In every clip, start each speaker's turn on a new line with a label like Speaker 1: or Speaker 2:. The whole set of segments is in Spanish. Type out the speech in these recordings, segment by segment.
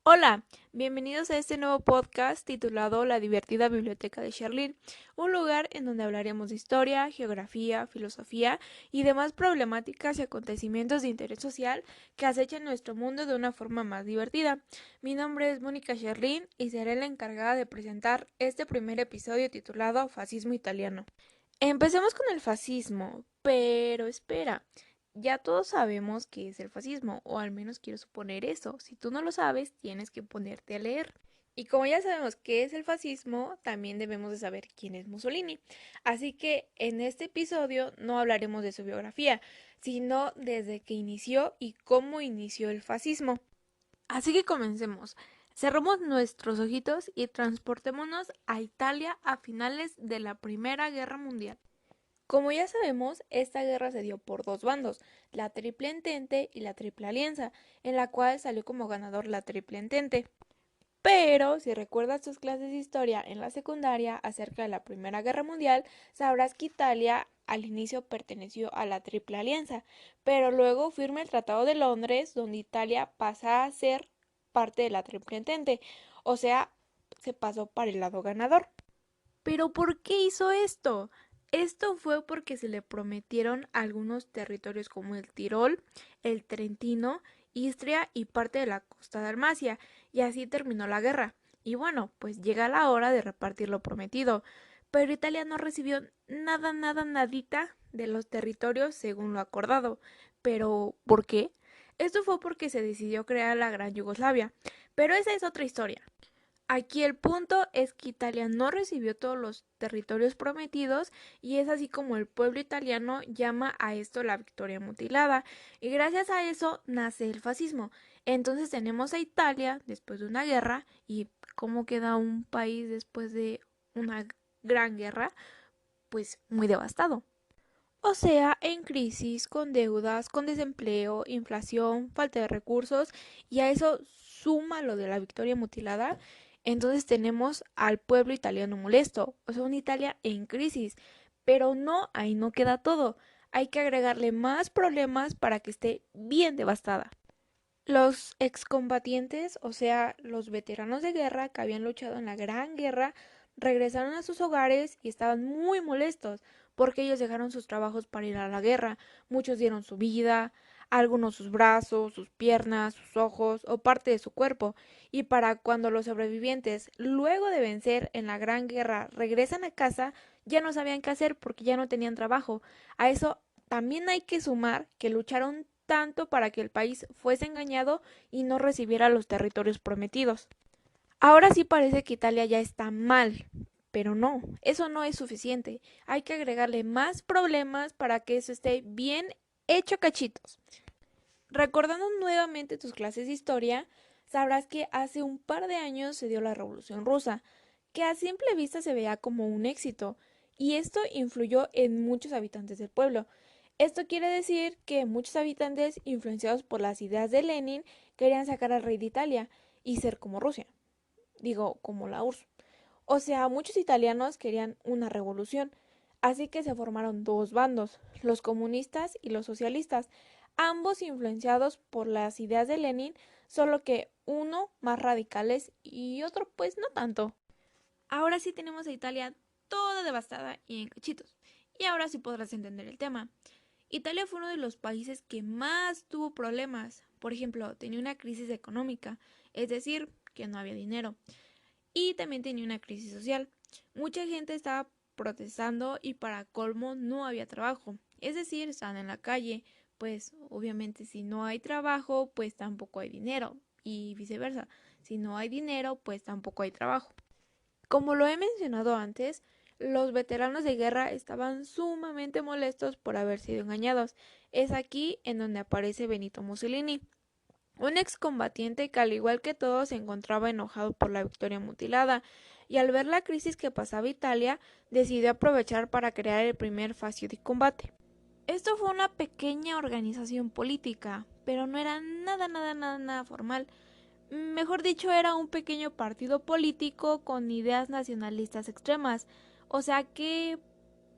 Speaker 1: Hola, bienvenidos a este nuevo podcast titulado La divertida biblioteca de Sherlyn, un lugar en donde hablaremos de historia, geografía, filosofía y demás problemáticas y acontecimientos de interés social que acechan nuestro mundo de una forma más divertida. Mi nombre es Mónica Sherlyn y seré la encargada de presentar este primer episodio titulado Fascismo Italiano. Empecemos con el fascismo, pero espera, ya todos sabemos qué es el fascismo, o al menos quiero suponer eso. Si tú no lo sabes, tienes que ponerte a leer. Y como ya sabemos qué es el fascismo, también debemos de saber quién es Mussolini. Así que en este episodio no hablaremos de su biografía, sino desde que inició y cómo inició el fascismo. Así que comencemos. Cerremos nuestros ojitos y transportémonos a Italia a finales de la Primera Guerra Mundial. Como ya sabemos, esta guerra se dio por dos bandos, la Triple Entente y la Triple Alianza, en la cual salió como ganador la Triple Entente. Pero si recuerdas tus clases de historia en la secundaria acerca de la Primera Guerra Mundial, sabrás que Italia al inicio perteneció a la Triple Alianza, pero luego firma el Tratado de Londres, donde Italia pasa a ser parte de la Triple Entente, o sea, se pasó para el lado ganador. ¿Pero por qué hizo esto? Esto fue porque se le prometieron algunos territorios como el Tirol, el Trentino, Istria y parte de la costa de Dalmacia, y así terminó la guerra. Y bueno, pues llega la hora de repartir lo prometido. Pero Italia no recibió nadita de los territorios según lo acordado. ¿Pero por qué? Esto fue porque se decidió crear la Gran Yugoslavia. Pero esa es otra historia. Aquí el punto es que Italia no recibió todos los territorios prometidos y es así como el pueblo italiano llama a esto la victoria mutilada y gracias a eso nace el fascismo. Entonces tenemos a Italia después de una guerra y cómo queda un país después de una gran guerra, pues muy devastado. O sea, en crisis, con deudas, con desempleo, inflación, falta de recursos, y a eso suma lo de la victoria mutilada, entonces tenemos al pueblo italiano molesto, o sea, una Italia en crisis. Pero no, ahí no queda todo. Hay que agregarle más problemas para que esté bien devastada. Los excombatientes, o sea, los veteranos de guerra que habían luchado en la Gran Guerra, regresaron a sus hogares y estaban muy molestos porque ellos dejaron sus trabajos para ir a la guerra. Muchos dieron su vida, algunos sus brazos, sus piernas, sus ojos o parte de su cuerpo. Y para cuando los sobrevivientes, luego de vencer en la Gran Guerra, regresan a casa, ya no sabían qué hacer porque ya no tenían trabajo. A eso también hay que sumar que lucharon tanto para que el país fuese engañado y no recibiera los territorios prometidos. Ahora sí parece que Italia ya está mal, pero no, eso no es suficiente. Hay que agregarle más problemas para que eso esté bien hecho cachitos. Recordando nuevamente tus clases de historia, sabrás que hace un par de años se dio la Revolución Rusa, que a simple vista se veía como un éxito, y esto influyó en muchos habitantes del pueblo. Esto quiere decir que muchos habitantes, influenciados por las ideas de Lenin, querían sacar al rey de Italia y ser como Rusia, digo, como la URSS. O sea, muchos italianos querían una revolución, así que se formaron dos bandos, los comunistas y los socialistas, ambos influenciados por las ideas de Lenin, solo que uno más radicales y otro pues no tanto. Ahora sí tenemos a Italia toda devastada y en cachitos. Y ahora sí podrás entender el tema. Italia fue uno de los países que más tuvo problemas. Por ejemplo, tenía una crisis económica, es decir, que no había dinero. Y también tenía una crisis social. Mucha gente estaba protestando y para colmo no había trabajo. Es decir, estaban en la calle. Pues obviamente si no hay trabajo, pues tampoco hay dinero. Y viceversa. Si no hay dinero, pues tampoco hay trabajo. Como lo he mencionado antes, los veteranos de guerra estaban sumamente molestos por haber sido engañados. Es aquí en donde aparece Benito Mussolini, un excombatiente que al igual que todos se encontraba enojado por la victoria mutilada, y al ver la crisis que pasaba Italia, decidió aprovechar para crear el primer fascio di combate. Esto fue una pequeña organización política, pero no era nada formal. Mejor dicho, era un pequeño partido político con ideas nacionalistas extremas. O sea que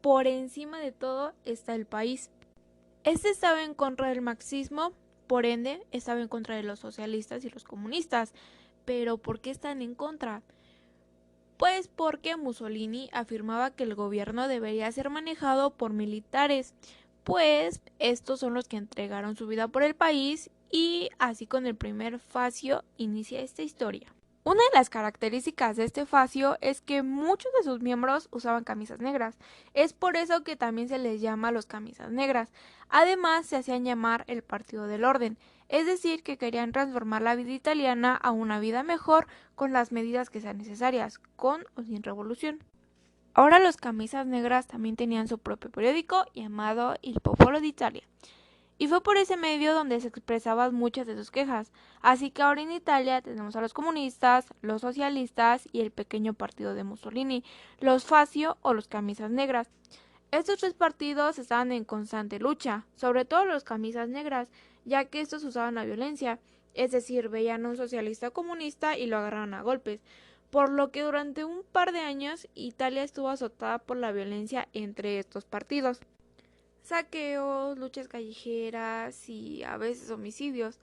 Speaker 1: por encima de todo está el país. Este estaba en contra del marxismo, por ende estaba en contra de los socialistas y los comunistas, ¿Pero por qué están en contra? Pues porque Mussolini afirmaba que el gobierno debería ser manejado por militares, pues estos son los que entregaron su vida por el país y así con el primer fascio inicia esta historia. Una de las características de este fascio es que muchos de sus miembros usaban camisas negras. Es por eso que también se les llama los camisas negras. Además, se hacían llamar el Partido del Orden, es decir, que querían transformar la vida italiana a una vida mejor con las medidas que sean necesarias, con o sin revolución. Ahora los camisas negras también tenían su propio periódico llamado Il Popolo d'Italia. Y fue por ese medio donde se expresaban muchas de sus quejas. Así que ahora en Italia tenemos a los comunistas, los socialistas y el pequeño partido de Mussolini, los Fascio o los camisas negras. Estos tres partidos estaban en constante lucha, sobre todo los camisas negras, ya que estos usaban la violencia, es decir, veían a un socialista comunista y lo agarraban a golpes, por lo que durante un par de años Italia estuvo azotada por la violencia entre estos partidos. Saqueos, luchas callejeras y a veces homicidios,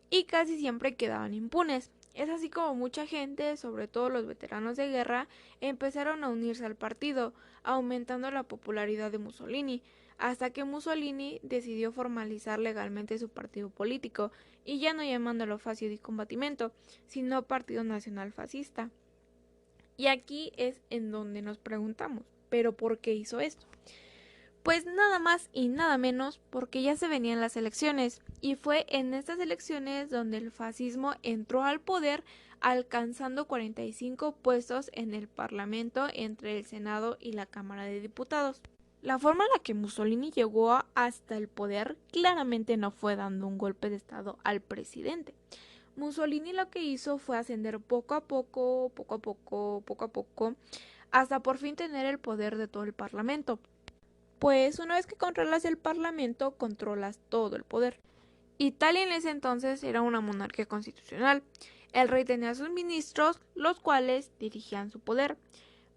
Speaker 1: y casi siempre quedaban impunes. Es así como mucha gente, sobre todo los veteranos de guerra, empezaron a unirse al partido, aumentando la popularidad de Mussolini, hasta que Mussolini decidió formalizar legalmente su partido político, y ya no llamándolo Fascio di Combattimento, sino Partido Nacional Fascista. Y aquí es en donde nos preguntamos, ¿pero por qué hizo esto? Pues nada más y nada menos porque ya se venían las elecciones, y fue en estas elecciones donde el fascismo entró al poder alcanzando 45 puestos en el Parlamento entre el Senado y la Cámara de Diputados. La forma en la que Mussolini llegó hasta el poder claramente no fue dando un golpe de estado al presidente. Mussolini lo que hizo fue ascender poco a poco, hasta por fin tener el poder de todo el Parlamento. Pues una vez que controlas el parlamento, controlas todo el poder. Italia en ese entonces era una monarquía constitucional. El rey tenía sus ministros, los cuales dirigían su poder.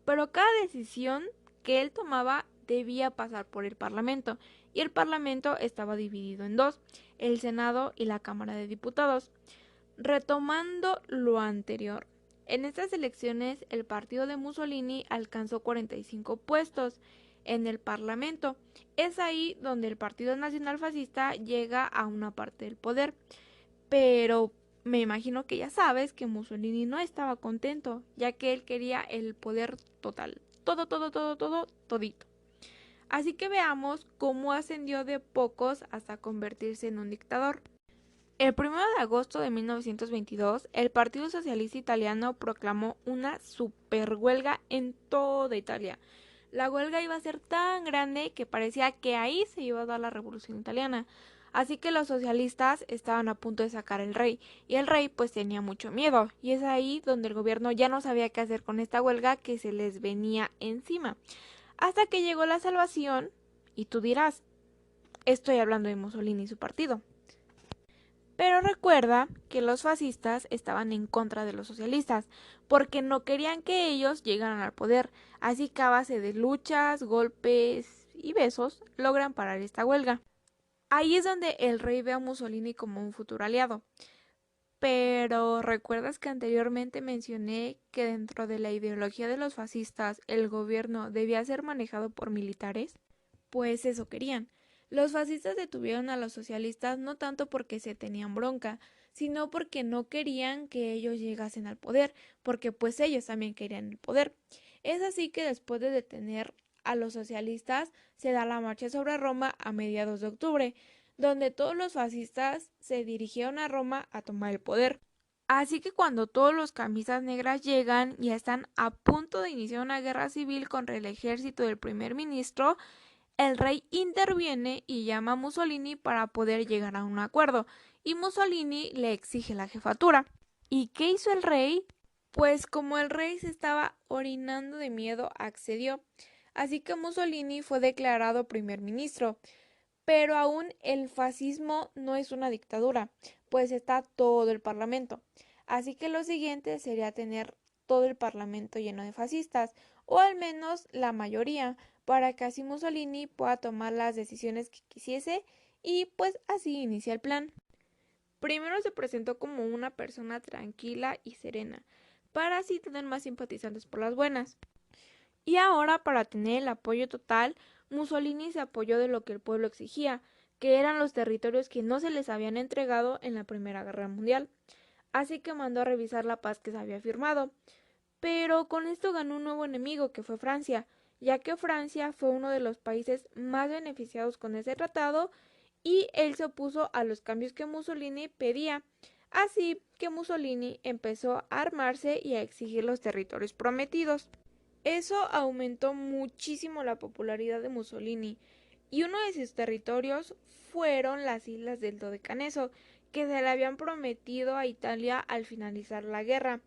Speaker 1: Pero cada decisión que él tomaba debía pasar por el parlamento, y el parlamento estaba dividido en dos, el Senado y la Cámara de Diputados. Retomando lo anterior, en estas elecciones el partido de Mussolini alcanzó 45 puestos en el Parlamento. Es ahí donde el Partido Nacional Fascista llega a una parte del poder. Pero me imagino que ya sabes que Mussolini no estaba contento, ya que él quería el poder total. Todito. Así que veamos cómo ascendió de pocos hasta convertirse en un dictador. El 1 de agosto de 1922, el Partido Socialista Italiano proclamó una superhuelga en toda Italia. La huelga iba a ser tan grande que parecía que ahí se iba a dar la Revolución Italiana. Así que los socialistas estaban a punto de sacar al rey, y el rey pues tenía mucho miedo, y es ahí donde el gobierno ya no sabía qué hacer con esta huelga que se les venía encima. Hasta que llegó la salvación, y tú dirás, estoy hablando de Mussolini y su partido. Pero recuerda que los fascistas estaban en contra de los socialistas, porque no querían que ellos llegaran al poder, así que a base de luchas, golpes y besos logran parar esta huelga. Ahí es donde el rey ve a Mussolini como un futuro aliado. Pero ¿recuerdas que anteriormente mencioné que dentro de la ideología de los fascistas el gobierno debía ser manejado por militares? Pues eso querían. Los fascistas detuvieron a los socialistas no tanto porque se tenían bronca, sino porque no querían que ellos llegasen al poder, porque pues ellos también querían el poder. Es así que después de detener a los socialistas se da la marcha sobre Roma a mediados de octubre, donde todos los fascistas se dirigieron a Roma a tomar el poder. Así que cuando todos los camisas negras llegan y están a punto de iniciar una guerra civil contra el ejército del primer ministro, el rey interviene y llama a Mussolini para poder llegar a un acuerdo, y Mussolini le exige la jefatura. ¿Y qué hizo el rey? Pues como el rey se estaba orinando de miedo, accedió. Así que Mussolini fue declarado primer ministro. Pero aún el fascismo no es una dictadura, pues está todo el parlamento. Así que lo siguiente sería tener todo el parlamento lleno de fascistas, o al menos la mayoría, para que así Mussolini pueda tomar las decisiones que quisiese, y pues así inicia el plan. Primero se presentó como una persona tranquila y serena, para así tener más simpatizantes por las buenas. Y ahora, para tener el apoyo total, Mussolini se apoyó de lo que el pueblo exigía, que eran los territorios que no se les habían entregado en la Primera Guerra Mundial. Así que mandó a revisar la paz que se había firmado. Pero con esto ganó un nuevo enemigo, que fue Francia, ya que Francia fue uno de los países más beneficiados con ese tratado y él se opuso a los cambios que Mussolini pedía. Así que Mussolini empezó a armarse y a exigir los territorios prometidos. Eso aumentó muchísimo la popularidad de Mussolini, y uno de sus territorios fueron las islas del Dodecaneso, que se le habían prometido a Italia al finalizar la guerra.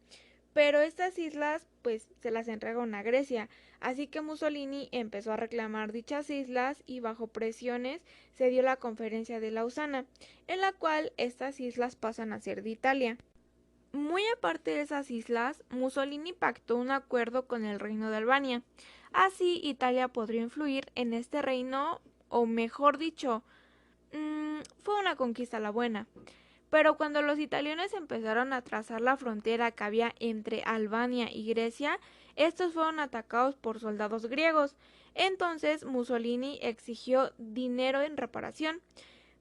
Speaker 1: Pero estas islas pues se las entregaron a Grecia, así que Mussolini empezó a reclamar dichas islas y bajo presiones se dio la conferencia de Lausana, en la cual estas islas pasan a ser de Italia. Muy aparte de esas islas, Mussolini pactó un acuerdo con el reino de Albania. Así Italia podría influir en este reino, o mejor dicho, fue una conquista a la buena. Pero cuando los italianos empezaron a trazar la frontera que había entre Albania y Grecia, estos fueron atacados por soldados griegos. Entonces Mussolini exigió dinero en reparación.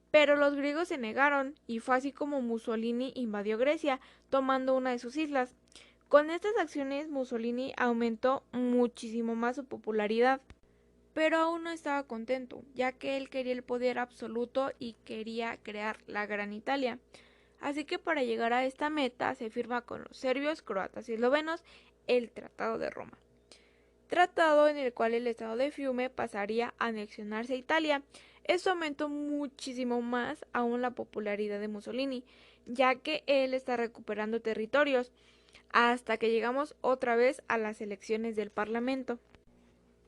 Speaker 1: Pero los griegos se negaron, y fue así como Mussolini invadió Grecia, tomando una de sus islas. Con estas acciones Mussolini aumentó muchísimo más su popularidad. Pero aún no estaba contento, ya que él quería el poder absoluto y quería crear la Gran Italia. Así que para llegar a esta meta se firma con los serbios, croatas y eslovenos el Tratado de Roma. Tratado en el cual el estado de Fiume pasaría a anexionarse a Italia. Esto aumentó muchísimo más aún la popularidad de Mussolini, ya que él está recuperando territorios, hasta que llegamos otra vez a las elecciones del Parlamento.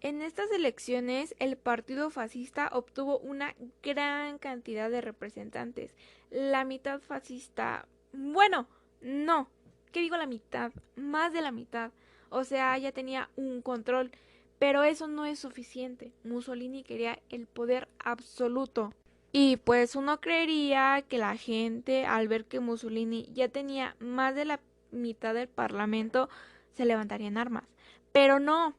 Speaker 1: En estas elecciones, el partido fascista obtuvo una gran cantidad de representantes. La mitad fascista, bueno, no, ¿qué digo la mitad? Más de la mitad. O sea, ya tenía un control. Pero eso no es suficiente. Mussolini quería el poder absoluto. Y pues uno creería que la gente, al ver que Mussolini ya tenía más de la mitad del parlamento, se levantaría en armas. Pero no.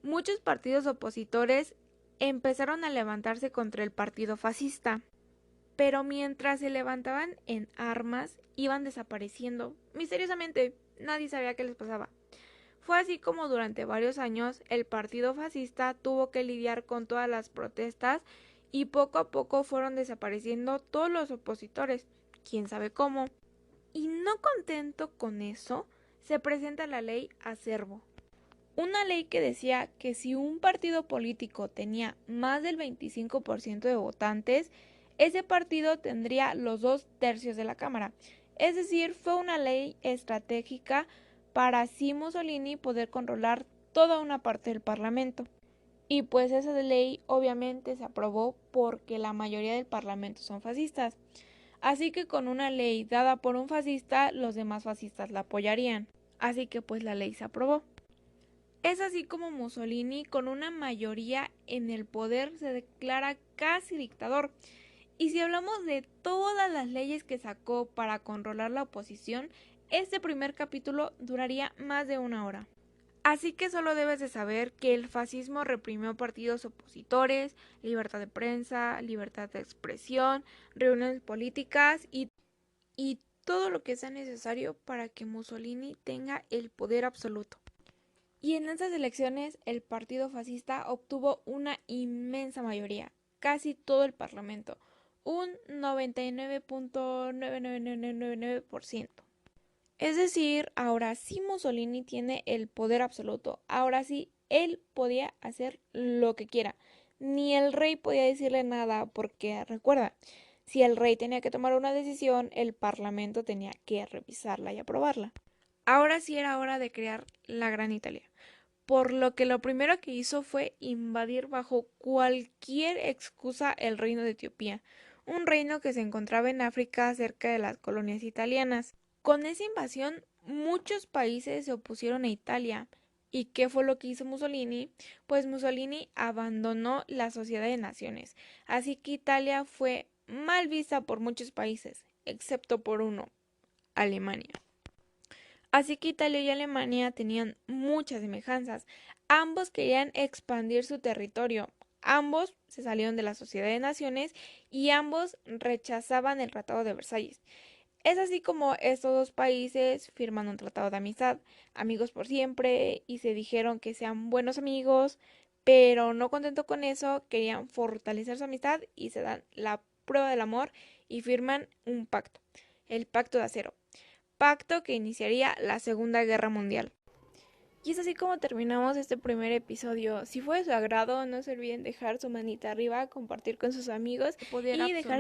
Speaker 1: Muchos partidos opositores empezaron a levantarse contra el partido fascista, pero mientras se levantaban en armas, iban desapareciendo misteriosamente. Nadie sabía qué les pasaba. Fue así como durante varios años el partido fascista tuvo que lidiar con todas las protestas y poco a poco fueron desapareciendo todos los opositores, quién sabe cómo. Y no contento con eso, se presenta la ley Acervo. Una ley que decía que si un partido político tenía más del 25% de votantes, ese partido tendría los 2/3 de la Cámara. Es decir, fue una ley estratégica para así Mussolini poder controlar toda una parte del Parlamento. Y pues esa ley obviamente se aprobó porque la mayoría del Parlamento son fascistas. Así que con una ley dada por un fascista, los demás fascistas la apoyarían. Así que pues la ley se aprobó. Es así como Mussolini, con una mayoría en el poder, se declara casi dictador. Y si hablamos de todas las leyes que sacó para controlar la oposición, este primer capítulo duraría más de una hora. Así que solo debes de saber que el fascismo reprimió partidos opositores, libertad de prensa, libertad de expresión, reuniones políticas y todo lo que sea necesario para que Mussolini tenga el poder absoluto. Y en estas elecciones el partido fascista obtuvo una inmensa mayoría, casi todo el parlamento, un 99.99999%. Es decir, ahora sí Mussolini tiene el poder absoluto, ahora sí él podía hacer lo que quiera, ni el rey podía decirle nada porque recuerda, si el rey tenía que tomar una decisión, el parlamento tenía que revisarla y aprobarla. Ahora sí era hora de crear la Gran Italia, por lo que lo primero que hizo fue invadir bajo cualquier excusa el reino de Etiopía, un reino que se encontraba en África cerca de las colonias italianas. Con esa invasión, muchos países se opusieron a Italia. ¿Y qué fue lo que hizo Mussolini? Pues Mussolini abandonó la Sociedad de Naciones, así que Italia fue mal vista por muchos países, excepto por uno, Alemania. Así que Italia y Alemania tenían muchas semejanzas. Ambos querían expandir su territorio. Ambos se salieron de la Sociedad de Naciones y ambos rechazaban el Tratado de Versalles. Es así como estos dos países firman un tratado de amistad, amigos por siempre, y se dijeron que sean buenos amigos, pero no contento con eso, querían fortalecer su amistad y se dan la prueba del amor y firman un pacto, el Pacto de Acero, pacto que iniciaría la Segunda Guerra Mundial. Y es así como terminamos este primer episodio. Si fue de su agrado, no se olviden dejar su manita arriba, compartir con sus amigos y dejar